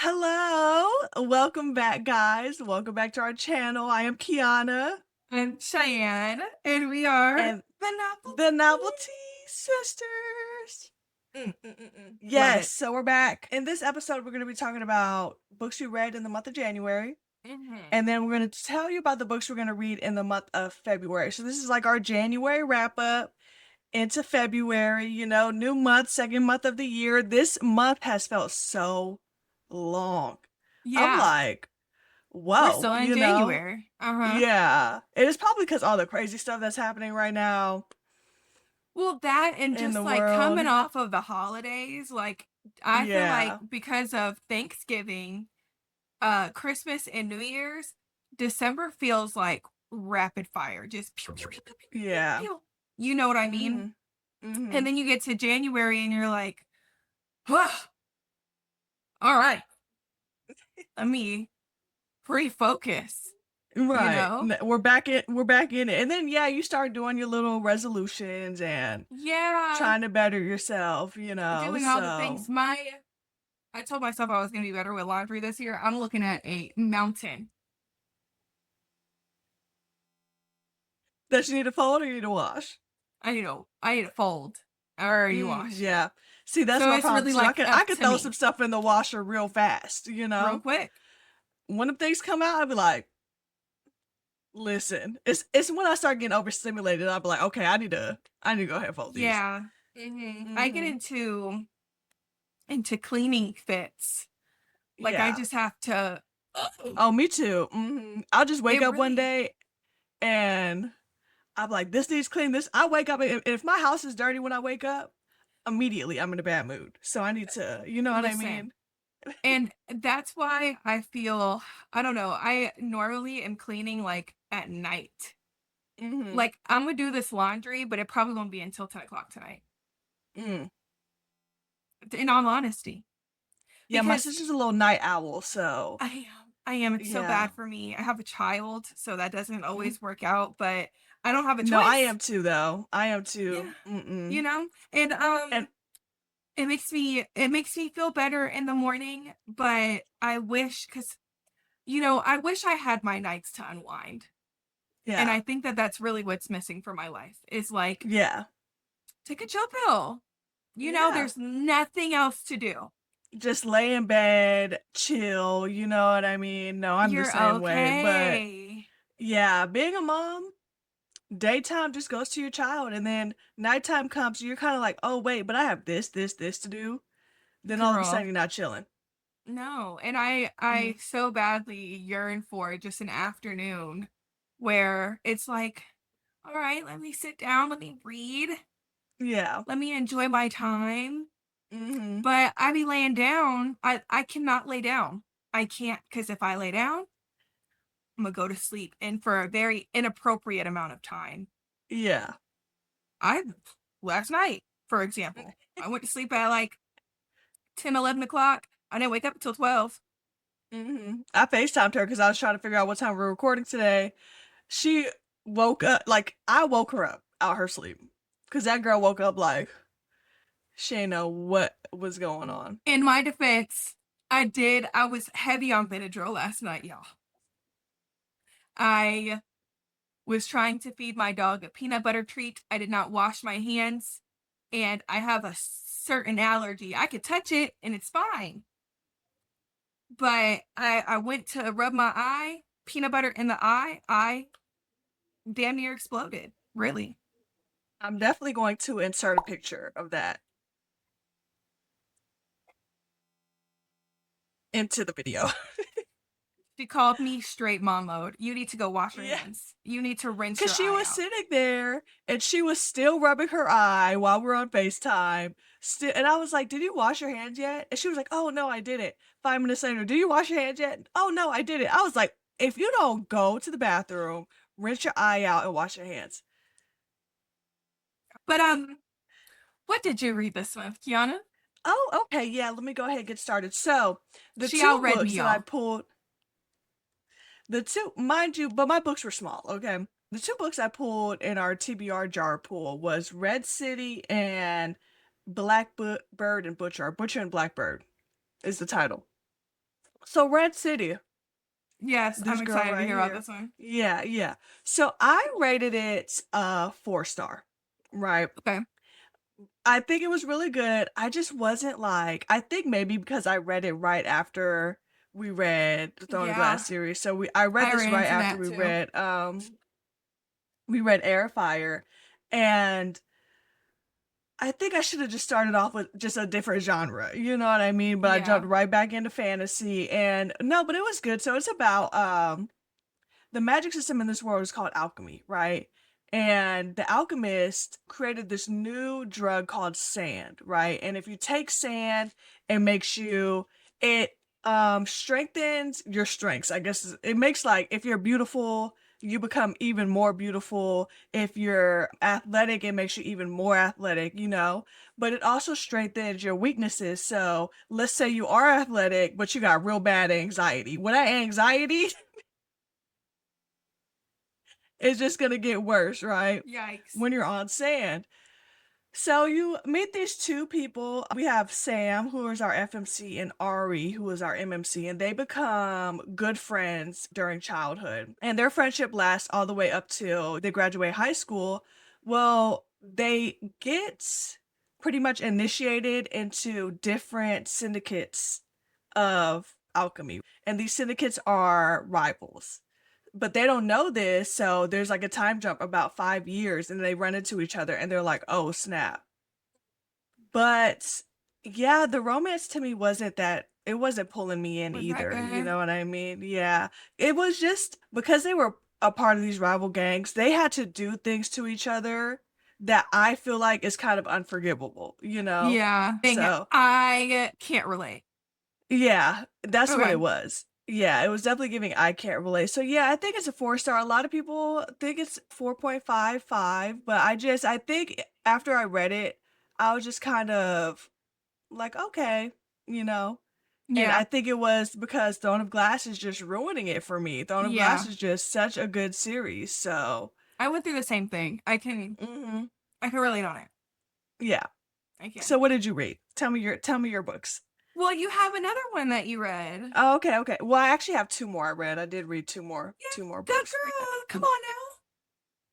Hello, welcome back, guys. Welcome back to our channel. I am Kiana, I'm Cheyenne, and we are and the Novel. the NovelTea Sisters. Love Yes, it. so we're back. In this episode, we're going to be talking about books we read in the month of January, and then we're going to tell you about the books we're going to read in the month of February. So this is like our January wrap up into February, new month, second month of the year. This month has felt so long. I'm Yeah, like, we're whoa, still in January. Yeah. It is probably because all the crazy stuff that's happening right now Well, that and in just the like world. coming off of the holidays, like I feel like Yeah. because of Thanksgiving, Christmas and New Year's, December feels like rapid fire, just pew, pew, pew, pew, pew, pew, Yeah. pew. You know what I mean? Mhm. Mhm. And then you get to January and you're like, "Whoa, all right, let me refocus." You Right. know? We're back in it. And then you start doing your little resolutions and Yeah, trying to better yourself. doing all the things. So I told myself I was gonna be better with laundry this year. I'm looking at a mountain. does you need to fold or you need to wash? I need to fold. I already washed it. Yeah. See, that's So my it's problem really too. I like could I up could to throw some me stuff in the washer real fast. real quick. When the things come out, I'd be like, listen, it's when I start getting overstimulated, I'll be like, okay, I need to go ahead and fold these. Yeah. I get Hmm. into cleaning fits. Like I Yeah. just have to Oh, me too. I'll just wake it up one really day and I'm like, this needs clean. This I wake up and if my house is dirty when I wake up, immediately I'm in a bad mood. So I need to, you know what I listen. mean? And that's why I feel I don't know. I normally am cleaning like at night. Hmm. Like, I'm gonna do this laundry, but it probably won't be until 10 o'clock tonight, Mm. in all honesty. Yeah, my Because sister's a little night owl, so I am, it's so yeah. bad for me. I have a child, so that doesn't Mhm. always work out, but I don't have a No, I choice. am too though. I am Yeah, too. you know? And And it makes me feel better in the morning, but I wish, because I wish I had my nights to unwind. And yeah. I think that that's really what's missing for my life is like Yeah. take a chill pill. Yeah. There's nothing else to do. Just lay in bed, chill, you know what I mean? No, I'm the You're same way. But okay. yeah, being a mom, daytime just goes to your child, and then nighttime comes, you're kind of like, oh, wait, but I have this to do. Then all of a sudden, Girl. you're not chilling. No, and I Mm. so badly yearn for just an afternoon where it's like, all right, let me sit down, let me read, Yeah. let me enjoy my time. Hmm. But I be laying down. I cannot lay down. I can't, because if I lay down, I'm gonna go to sleep and for a very inappropriate amount of time. Yeah. I Last night, for example, I went to sleep at like 10, 11 o'clock. I didn't wake up until 12. I FaceTimed her because I was trying to figure out what time we were recording today. She woke up, like, I woke her up out her sleep because that girl woke up like she ain't know what was going on. In my defense, I was heavy on Benadryl last night, y'all. I was trying to feed my dog a peanut butter treat. I did not wash my hands, and I have a certain allergy. I could touch it and it's fine. But I went to rub my eye, peanut butter in the eye. I damn near exploded. Really. I'm definitely going to insert a picture of that into the video. She called me straight mom mode. You need to go wash your Yeah. hands. You need to rinse Because your she eye was out. sitting there and she was still rubbing her eye while we're on FaceTime. Still, and I was like, did you wash your hands yet? And she was like, oh, no, I didn't. 5 minutes later, do you wash your hands yet? Oh, no, I didn't. I was like, if you don't go to the bathroom, rinse your eye out and wash your hands. But what did you read this month, Kiana? Oh, okay. Yeah, let me go ahead and get started. So, the She two outread me, books that I y'all. pulled, mind you, but my books were small, okay? The two books I pulled in our TBR jar pool was Red City and Blackbird and Butcher, or Butcher and Blackbird is the title. So Red City, Yes, this I'm girl excited to right hear about here. this one. Yeah, yeah. So I rated it 4-star, right? Okay. I think it was really good. I just wasn't like, I think maybe because I read it right after we read the Throne of Yeah, Glass series. So I read I this ran right into after that too. we read Air Fire, and I think I should have just started off with just a different genre, you know what I mean? But I Yeah. jumped right back into fantasy, and no, but it was good. So it's about the magic system in this world is called alchemy, right? And the alchemist created this new drug called sand, right? And if you take sand, it makes you it strengthens your strengths. I guess it makes, like, if you're beautiful, you become even more beautiful. If you're athletic, it makes you even more athletic, you know? But it also strengthens your weaknesses. So let's say you are athletic, but you got real bad anxiety. Well, that anxiety it's just gonna get worse, right? Yikes. When you're on sand. So you meet these two people. We have Sam, who is our FMC, and Ari, who is our MMC, and they become good friends during childhood. And their friendship lasts all the way up till they graduate high school. Well, they get pretty much initiated into different syndicates of alchemy. And these syndicates are rivals, but they don't know this. So there's like a time jump about 5 years, and they run into each other, and they're like, oh snap. But yeah, the romance to me it wasn't pulling me in Was that either. You good? know what I mean? Yeah. It was just because they were a part of these rival gangs, they had to do things to each other that I feel like is kind of unforgivable, you know? Yeah. Dang it. So I can't relate. yeah, that's what Okay. it was. Yeah, it was definitely giving I can't relate. So yeah, I think it's a 4-star. A lot of people think it's 4.55, but I think after I read it, I was just kind of like, okay, you know. And Yeah. I think it was because Throne of Glass is just ruining it for me. Throne of Glass Yeah. is just such a good series. So, I went through the same thing. mhm. I can relate on it. Yeah. I can. So what did you read? Tell me your books. Well, you have another one that you read. Oh, okay, okay. Well, I actually have two more I read. I did read Yeah, two more that books. girl. Come on now.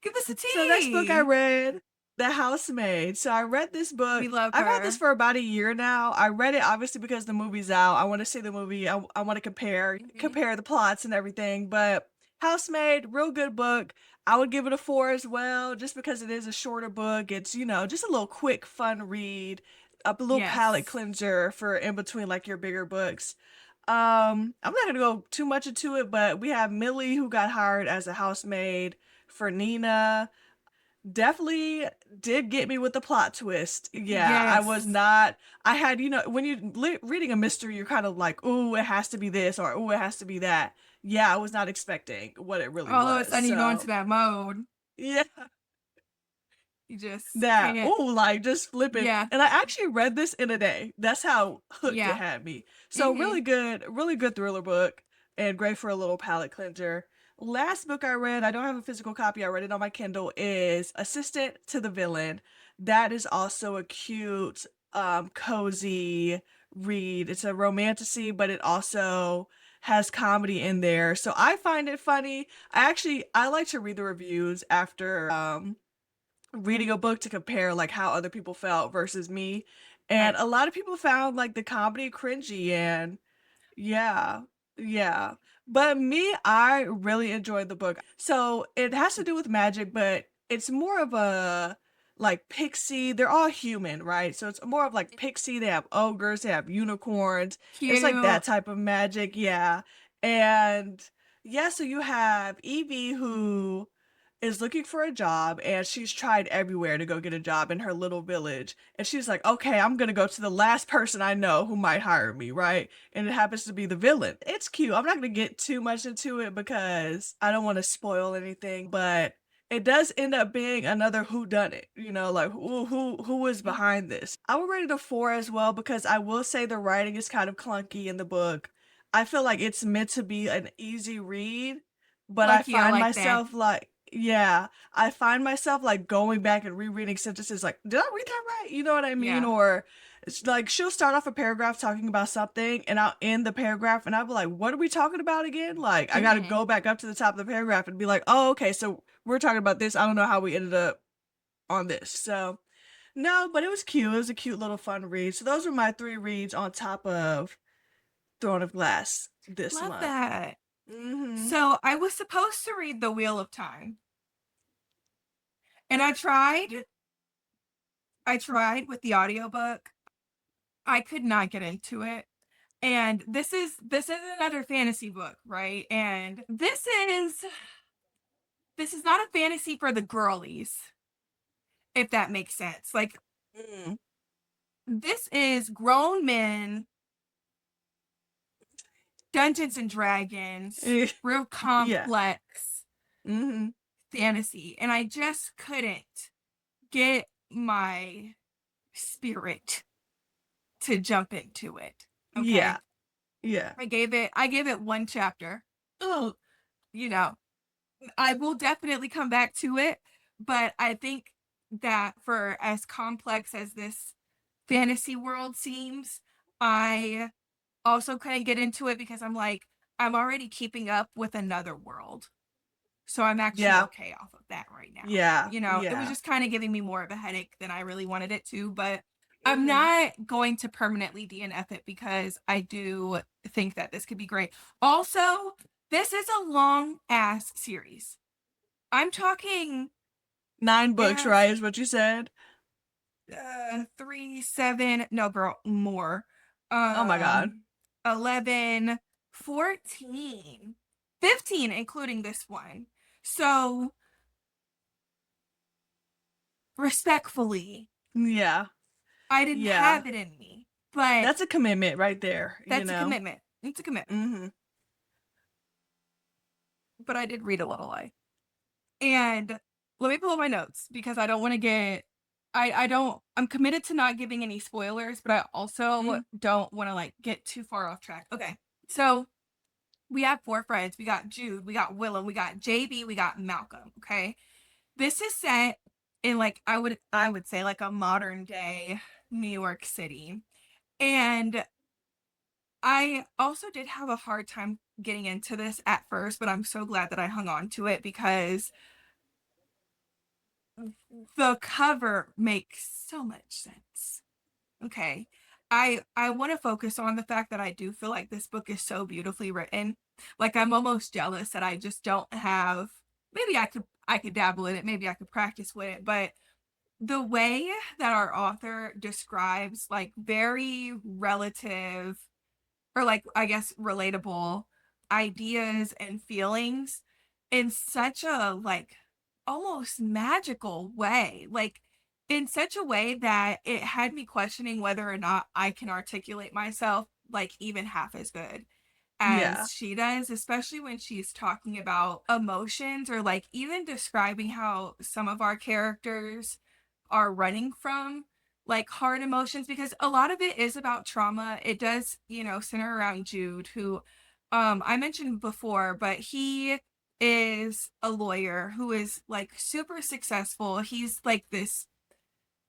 Give us the So next book I tea. read, The Housemaid. So I read this book. We love I've had this her. for about a year now. I read it obviously because the movie's out. I want to see the movie. I want to Mhm. compare the plots and everything. But Housemaid, real good book. I would give it a 4 as well, just because it is a shorter book. It's, you know, just a little quick, fun read, a little palate Yes. cleanser for in between like your bigger books. I'm not gonna go too much into it, but we have Millie, who got hired as a housemaid for Nina. Definitely did get me with the plot twist. Yeah, I was Yes. not. I had, you know, when you're reading a mystery, you're kind of like, "Ooh, it has to be this," or "Ooh, it has to be that." Yeah, I was not expecting what it really All of a was. sudden you go into So that mode. yeah, You just that can't. ooh, like just flipping. Yeah. And I actually read this in a day. That's how hooked it Yeah. had me. So Mhm. really good thriller book, and great for a little palate cleanser. Last book I read, I don't have a physical copy. I read it on my Kindle. Is Assistant to the Villain. That is also a cute, cozy read. It's a romantasy, but it also has comedy in there. So I find it funny. I like to read the reviews after reading a book to compare like how other people felt versus me. And Right. a lot of people found like the comedy cringy, and yeah, yeah. But me, I really enjoyed the book. So it has to do with magic, but it's more of a like pixie. They're all human, right? So it's more of like pixie. They have ogres, they have unicorns. It's like that Cute. type of magic, yeah. And yeah, so you have Evie, who is looking for a job, and she's tried everywhere to go get a job in her little village. And she's like, okay, I'm gonna go to the last person I know who might hire me, right? And it happens to be the villain. It's cute. I'm not gonna get too much into it because I don't want to spoil anything, but it does end up being another who done it, you know, like who is behind this. I would rate it a 4 as well, because I will say the writing is kind of clunky in the book. I feel like it's meant to be an easy read, but I Low key, I find like that. myself like, yeah, I find myself like going back and rereading sentences like, did I read that right? You know what I mean? Yeah. Or It's like she'll start off a paragraph talking about something, and I'll end the paragraph, and I'll be like, "What are we talking about again?" Like I got to go back up to the top of the paragraph and be like, "Oh, okay, so we're talking about this. I don't know how we ended up on this." So no, but it was cute. It was a cute little fun read. So those were my 3 reads on top of Throne of Glass this Love month. that. Mm-hmm. So I was supposed to read The Wheel of Time. And I tried with the audiobook. I could not get into it. And this is another fantasy book, right? And this is not a fantasy for the girlies, if that makes sense. Like, this is grown men, Dungeons and Dragons, real complex fantasy. And I just couldn't get my spirit to jump into it. Okay. Yeah. I gave it 1 chapter. Oh, you know, I will definitely come back to it, but I think that for as complex as this fantasy world seems, I also couldn't get into it because I'm like, I'm already keeping up with another world. So I'm actually okay off of that right now. Yeah. It was just kind of giving me more of a headache than I really wanted it to, but I'm not going to permanently DNF it because I do think that this could be great. Also, this is a long ass series. I'm talking 9 books, right? Is what you said? 3, 7, no girl, more. Oh my God. 11, 14, 15, including this one. So, respectfully, yeah, I didn't have it in me, but that's a commitment right there. That's a commitment. It's a commitment. But I did read a little lie. And let me pull up my notes because I don't want to get I'm committed to not giving any spoilers, but I also don't want to like get too far off track. Okay. So we have 4 friends. We got Jude, we got Willem, we got JB, we got Malcolm. Okay. This is set in like I would say like a modern day New York City. And I also did have a hard time getting into this at first, but I'm so glad that I hung on to it because the cover makes so much sense. Okay. I want to focus on the fact that I do feel like this book is so beautifully written. Like I'm almost jealous that I just don't have, maybe I could dabble in it, maybe I could practice with it, but the way that our author describes like very relative or like I guess relatable ideas and feelings in such a like almost magical way, like in such a way that it had me questioning whether or not I can articulate myself like even half as good as she does, especially when she's talking about emotions or like even describing how some of our characters are running from like hard emotions because a lot of it is about trauma. It does, center around Jude, who I mentioned before, but he is a lawyer who is like super successful. He's like this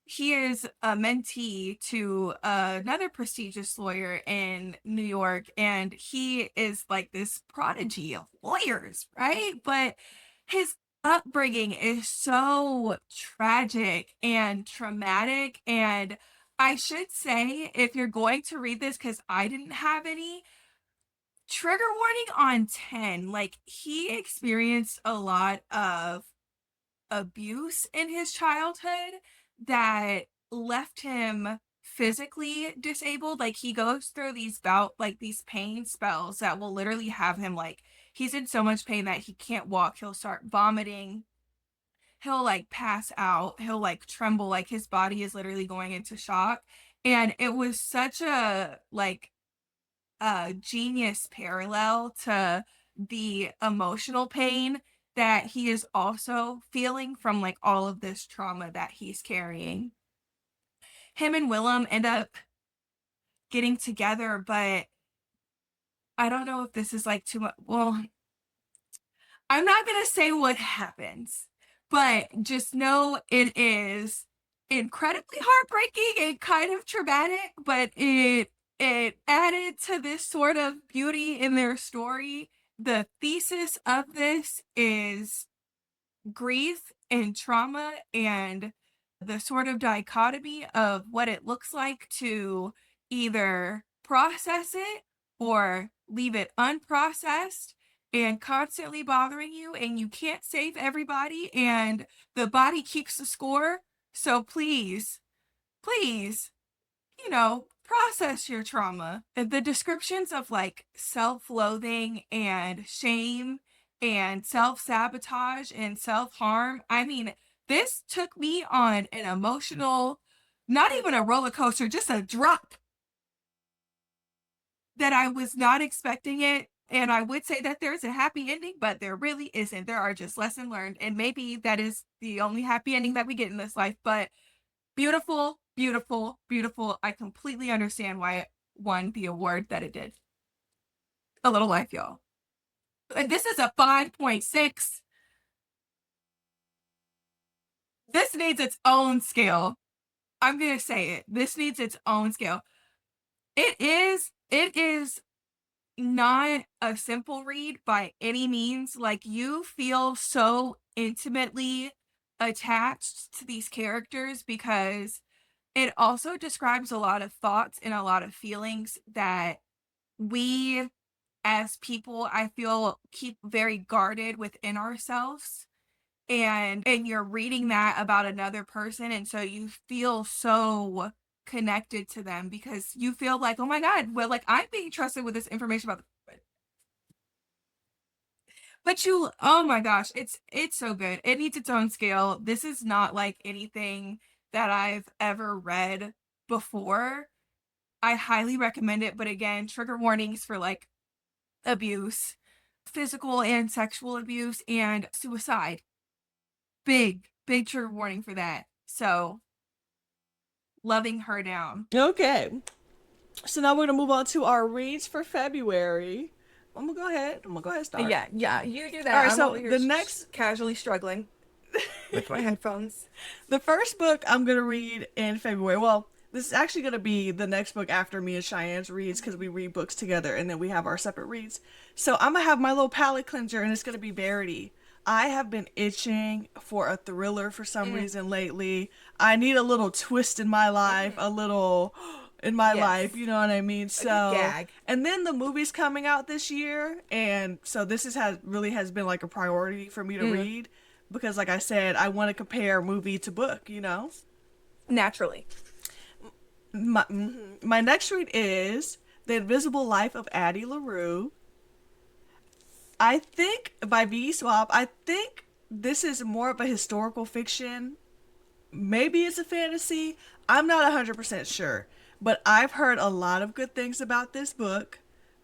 he is a mentee to another prestigious lawyer in New York, and he is like this prodigy of lawyers, right? But his upbringing is so tragic and traumatic. And I should say, if you're going to read this, because I didn't have any, trigger warning on 10. Like, he experienced a lot of abuse in his childhood that left him physically disabled. Like he goes through these pain spells that will literally have him like he's in so much pain that he can't walk. He'll start vomiting. He'll like pass out. He'll like tremble, like his body is literally going into shock. And it was such a like a genius parallel to the emotional pain that he is also feeling from like all of this trauma that he's carrying. Him and Willem end up getting together, but I don't know if this is like too much. Well, I'm not going to say what happens, but just know it is incredibly heartbreaking and kind of traumatic, but it added to this sort of beauty in their story. The thesis of this is grief and trauma and the sort of dichotomy of what it looks like to either process it or leave it unprocessed and constantly bothering you, and you can't save everybody, and the body keeps the score. So please, please, process your trauma. The descriptions of like self-loathing and shame and self-sabotage and self-harm. I mean, this took me on an emotional, not even a roller coaster, just a drop that I was not expecting it. And I would say that there's a happy ending, but there really isn't. There are just lessons learned. And maybe that is the only happy ending that we get in this life. But beautiful, beautiful, beautiful. I completely understand why it won the award that it did. A Little Life, y'all. And this is a 5.6. This needs its own scale. I'm going to say it. This needs its own scale. It is not a simple read by any means. Like, you feel so intimately attached to these characters because it also describes a lot of thoughts and a lot of feelings that we as people, I feel, keep very guarded within ourselves. And you're reading that about another person, and so you feel so connected to them because you feel like, oh my God, well, like, I'm being trusted with this information about the, but you, oh my gosh, it's so good. It needs its own scale. This is not like anything that I've ever read before. I highly recommend it, but again, trigger warnings for like abuse, physical and sexual abuse, and suicide. Big trigger warning for that. So, loving her down. Okay. So now we're gonna move on to our reads for February. I'm gonna go ahead and start. Yeah, you do that. All right, I'm so over here the next casually struggling with my headphones. The first book I'm gonna read in February. Well, this is actually gonna be the next book after me and Cheyenne's reads because we read books together and then we have our separate reads. So I'm gonna have my little palate cleanser and it's gonna be Verity. I have been itching for a thriller for some reason lately. I need a little twist in my life, a little in my life, you know what I mean? So, gag. and then the movie's coming out this year, and so this has been like a priority for me to read because, like I said, I want to compare movie to book, you know? Naturally. My next read is The Invisible Life of Addie LaRue. I think by V. Swab, I think this is more of a historical fiction. Maybe it's a fantasy. I'm not 100% sure. But I've heard a lot of good things about this book.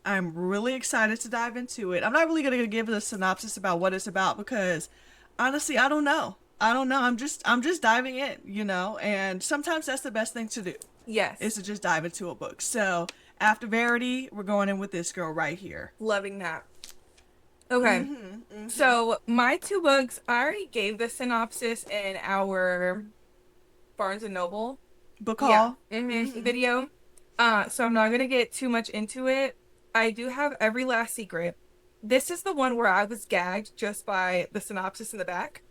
I'm really excited to dive into it. I'm not really going to give a synopsis about what it's about because honestly, I don't know. I'm just diving in, you know, and sometimes that's the best thing to do. Yes. Is to just dive into a book. So, after Verity, we're going in with this girl right here. Loving that. Okay. So, my two books, I already gave the synopsis in our Barnes & Noble book haul video. So I'm not going to get too much into it. I do have Every Last Secret. This is the one where I was gagged just by the synopsis in the back.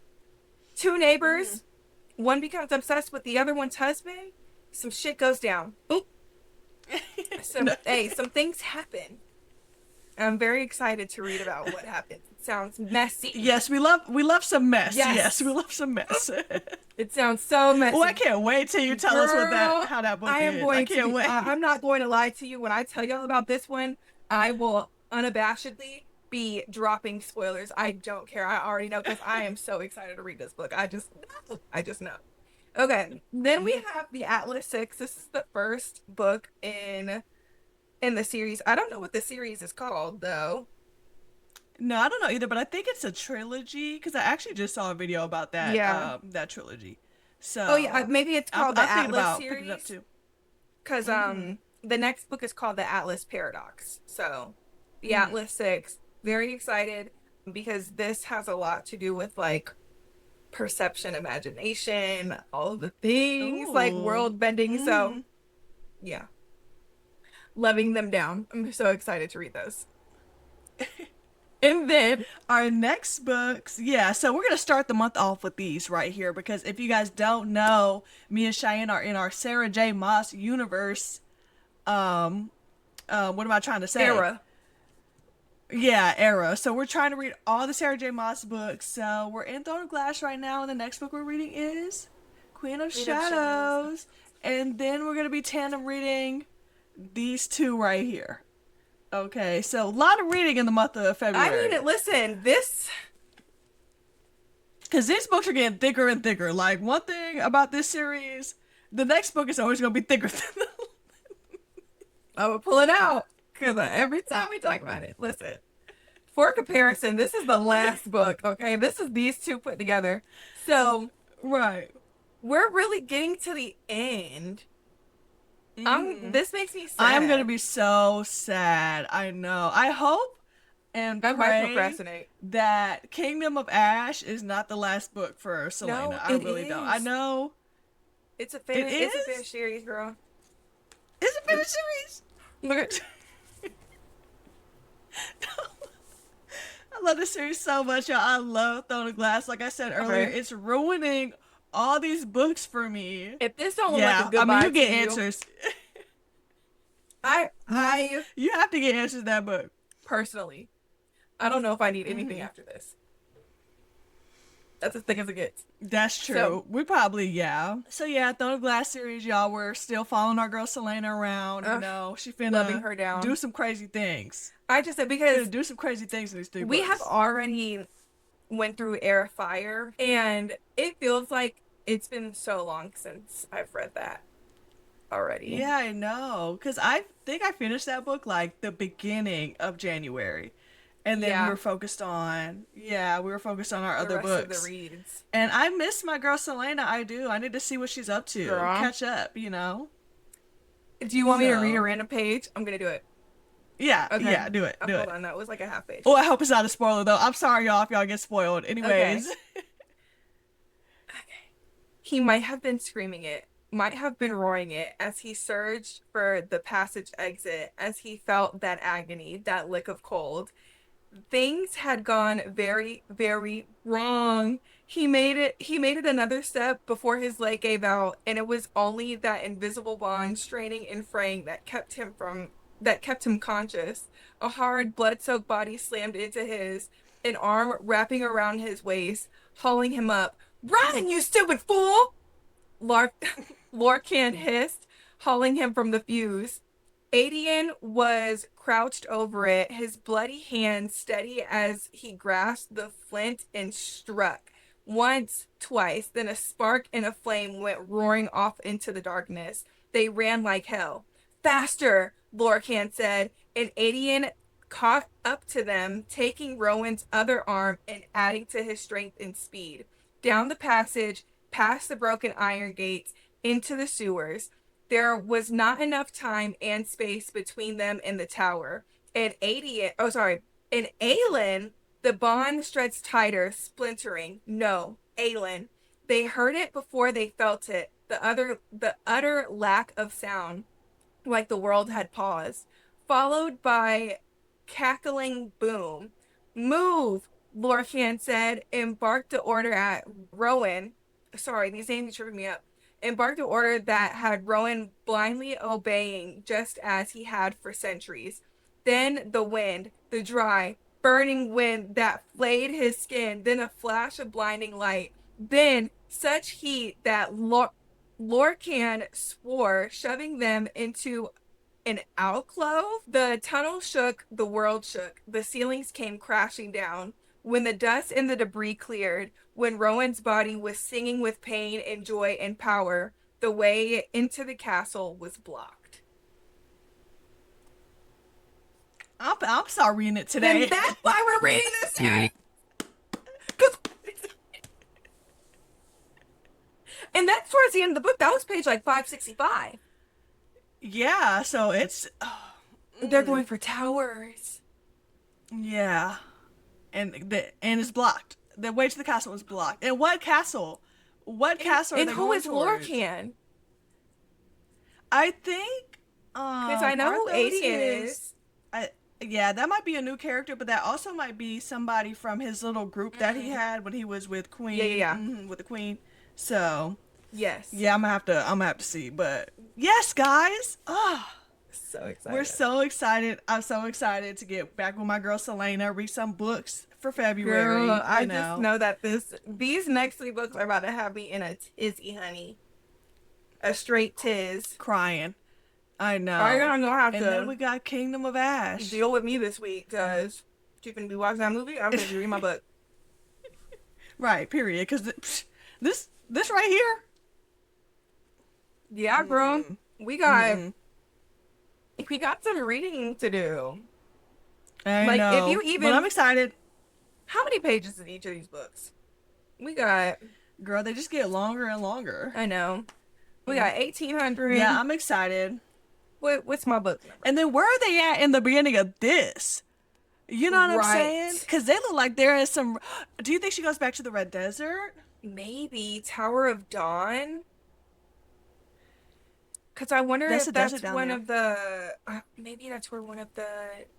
Two neighbors. One becomes obsessed with the other one's husband. Some shit goes down. Oop. Some things happen. I'm very excited to read about what happens. It sounds messy. Yes, we love some mess. Yes, we love some mess. It sounds so messy. Oh, I can't wait till you tell us how that book is. I can't wait. I'm not going to lie to you. When I tell y'all about this one, I will unabashedly be dropping spoilers. I don't care. I already know because I am so excited to read this book. I just know. Okay, then we have the Atlas 6. This is the first book in the series. I don't know what the series is called, though. No, I don't know either, but I think it's a trilogy because I actually just saw a video about that. Yeah. That trilogy. So. Oh yeah, maybe it's called the Atlas series. Picking it up too. Because the next book is called the Atlas Paradox. So, the Atlas 6. Very excited because this has a lot to do with like perception, imagination, all of the things, Ooh. like world bending. Mm. So, yeah. Loving them down. I'm so excited to read those. And then our next books, yeah, so we're going to start the month off with these right here because if you guys don't know, me and Cheyenne are in our Sarah J. Maas universe. What am I trying to say? Era. Yeah, era. So we're trying to read all the Sarah J. Maas books. So we're in Throne of Glass right now, and the next book we're reading is Queen of Shadows. And then we're going to be tandem reading these two right here. Okay, so a lot of reading in the month of February. I mean, listen, this... Because these books are getting thicker and thicker. Like, one thing about this series, the next book is always going to be thicker than the... I would pull it out. Because every time we talk about it, listen. For comparison, this is the last book, okay? This is these two put together. So, right. We're really getting to the end. This makes me sad. I'm gonna be so sad. I know. I hope and I might pray procrastinate that Kingdom of Ash is not the last book for Selena. No, I really don't. I know. It's a finished series, girl. It's a finished series. Look at. I love this series so much, y'all. I love Throne of Glass. Like I said earlier, it's ruining all these books for me. If this don't look like a goodbye, I mean, you get answers. I you have to get answers to that book. Personally, I don't know if I need anything after this. That's as thick as it gets. That's true. So, we probably, So yeah, Throne of Glass series, y'all. We're still following our girl Selena around. You know, she finna loving her down. Do some crazy things. I just said because do some crazy things in these three books. We have already went through Air of Fire, and it feels like it's been so long since I've read that already. Yeah, I know. Because I think I finished that book like the beginning of January. And then we were focused on, our other books. Of the reads. And I miss my girl Selena. I do. I need to see what she's up to. Girl. Catch up, you know. Do you want me to read a random page? I'm going to do it. Yeah, okay. Yeah, do it. Hold on, that was like a half page. Oh, I hope it's not a spoiler, though. I'm sorry, y'all, if y'all get spoiled. Anyways. Okay. He might have been screaming it, might have been roaring it as he surged for the passage exit, as he felt that agony, that lick of cold. Things had gone very, very wrong. He made it another step before his leg gave out, and it was only that invisible bond straining and fraying that kept him conscious. A hard, blood-soaked body slammed into his, an arm wrapping around his waist, hauling him up. "Run, you stupid fool!" Lorcan hissed, hauling him from the fuse. Adian was crouched over it, his bloody hand steady as he grasped the flint and struck. Once, twice, then a spark and a flame went roaring off into the darkness. They ran like hell. "Faster!" Lorcan said, and Adian caught up to them, taking Rowan's other arm and adding to his strength and speed. Down the passage, past the broken iron gates, into the sewers. There was not enough time and space between them and the tower. And Aelin, the bond stretched tighter, splintering. No, Aelin. They heard it before they felt it. The utter lack of sound, like the world had paused, followed by cackling boom. "Move," Lorcan said, embarked the order at Rowan. Sorry, these names are tripping me up. Embarked the order that had Rowan blindly obeying just as he had for centuries. Then the wind, the dry, burning wind that flayed his skin, then a flash of blinding light, then such heat that Lorcan swore, shoving them into an alcove. The tunnel shook, the world shook, the ceilings came crashing down. When the dust and the debris cleared, when Rowan's body was singing with pain and joy and power, the way into the castle was blocked. I'm sorry reading it today. And that's why we're reading this series. And that's towards the end of the book. That was page like 565. Yeah, so it's... They're going for towers. Yeah. And it's blocked. The way to the castle is blocked. And what castle? What castle are and they who going is towards? Lorcan? I think Because I know who Arthos Aiden is. Yeah, that might be a new character, but that also might be somebody from his little group that he had when he was with Queen. Yeah. With the Queen. So Yes. yeah, I'm gonna have to see. But yes, guys. So excited. We're so excited. I'm so excited to get back with my girl Selena, read some books for February. Girl, I just know that these next 3 books are about to have me in a tizzy, honey. A straight tiz. Crying. I know. I'm gonna have and to. then we got Kingdom of Ash. Deal with me this week, because you're gonna be watching that movie. I'm gonna be reading my book. Right. Period. Because this right here. Yeah, girl. We got some reading to do. I know. If you even. But I'm excited. How many pages in each of these books? We got. Girl, they just get longer and longer. I know. We got 1,800. Yeah, I'm excited. What's my book number? And then where are they at in the beginning of this? You know what I'm saying? Because they look like there is some. Do you think she goes back to the Red Desert? Maybe Tower of Dawn. Because I wonder if that's one of the. Maybe that's where one of the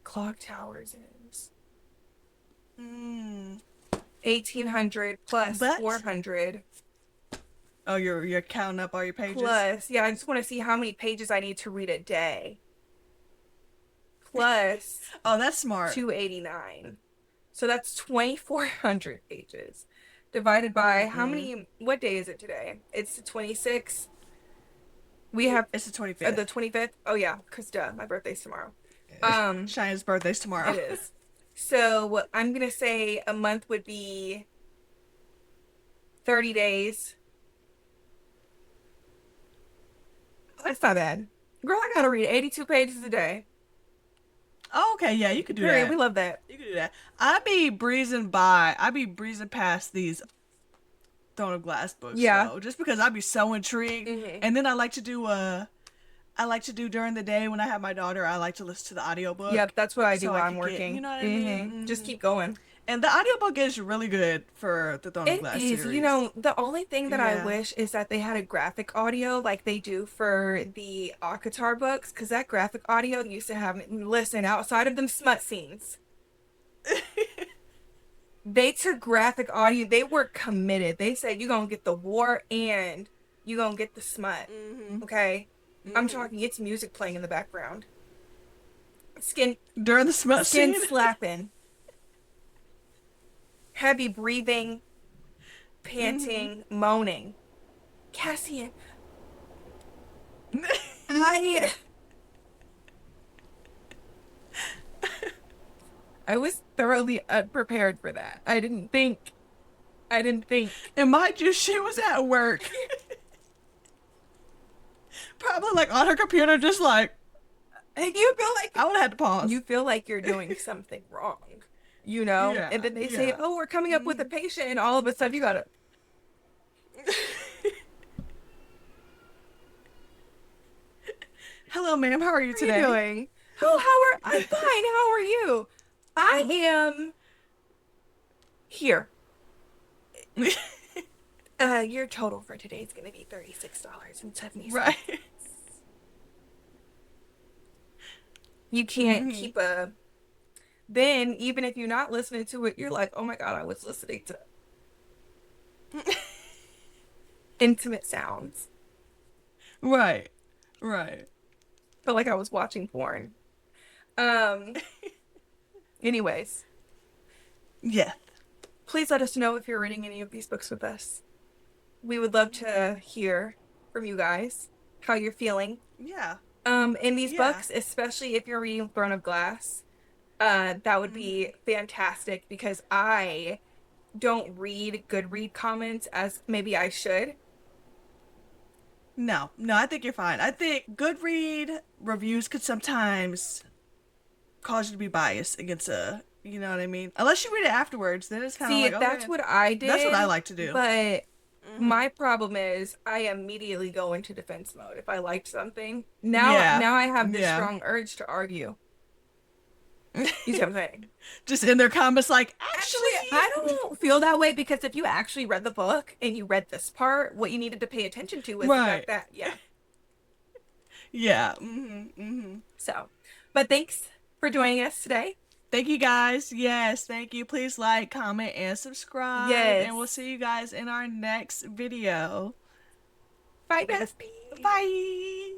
clock towers is. 1,800 plus 400. Oh, you're counting up all your pages? Plus, yeah, I just want to see how many pages I need to read a day. Plus. Oh, that's smart. 289. So that's 2,400 pages. Divided by how many. What day is it today? It's the 26th. It's the 25th. The 25th? Oh, yeah. Because, my birthday's tomorrow. Cheyenne's birthday's tomorrow. It is. So, I'm going to say a month would be 30 days. That's not bad. Girl, I got to read 82 pages a day. Oh, okay. Yeah, you could do that. We love that. You could do that. I be breezing past these Throne of Glass books. Yeah. Though, just because I'd be so intrigued. And then I like to do during the day when I have my daughter, I like to listen to the audiobook. Yep, that's what I do while I'm working. You know what I mean? Just keep going. And the audiobook is really good for the Throne of Glass series. You know, the only thing that I wish is that they had a graphic audio like they do for the Akatar books, because that graphic audio used to have, listen, outside of them smut scenes. They took graphic audio. They were committed. They said, you're going to get the war and you're going to get the smut. Okay? I'm talking, it's music playing in the background. During the smut scene? Skin slapping. Heavy breathing. Panting. Moaning. Cassian. I was thoroughly unprepared for that. I didn't think. And mind you, she was at work. Probably like on her computer, just like. And you feel like I would have had to pause. You feel like you're doing something wrong, you know? Yeah, and then they say, oh, we're coming up with a patient, and all of a sudden you gotta. Hello, ma'am. How are you today? How are you doing? Oh, I'm fine. How are you? I am here. Your total for today is going to be $36.70. Right. You can't keep a. Then, even if you're not listening to it, you're like, oh my God, I was listening to intimate sounds. Right. Felt like I was watching porn. Anyways. Yeah. Please let us know if you're reading any of these books with us. We would love to hear from you guys how you're feeling. Yeah. In these books, especially if you're reading Throne of Glass, that would be fantastic, because I don't read Goodread comments as maybe I should. No, I think you're fine. I think Goodread reviews could sometimes cause you to be biased against you know what I mean? Unless you read it afterwards, then it's kind of like, that's what I did. That's what I like to do. But my problem is I immediately go into defense mode if I liked something. Now I have this strong urge to argue. You see what I'm saying? Just in their comments like, Actually, I don't feel that way, because if you actually read the book and you read this part, what you needed to pay attention to was the fact that, yeah. Yeah. Mm-hmm, mm-hmm. So, but thanks for joining us today. Thank you guys. Yes, thank you. Please like, comment, and subscribe. Yes. And we'll see you guys in our next video. Bye, bestie. Bye.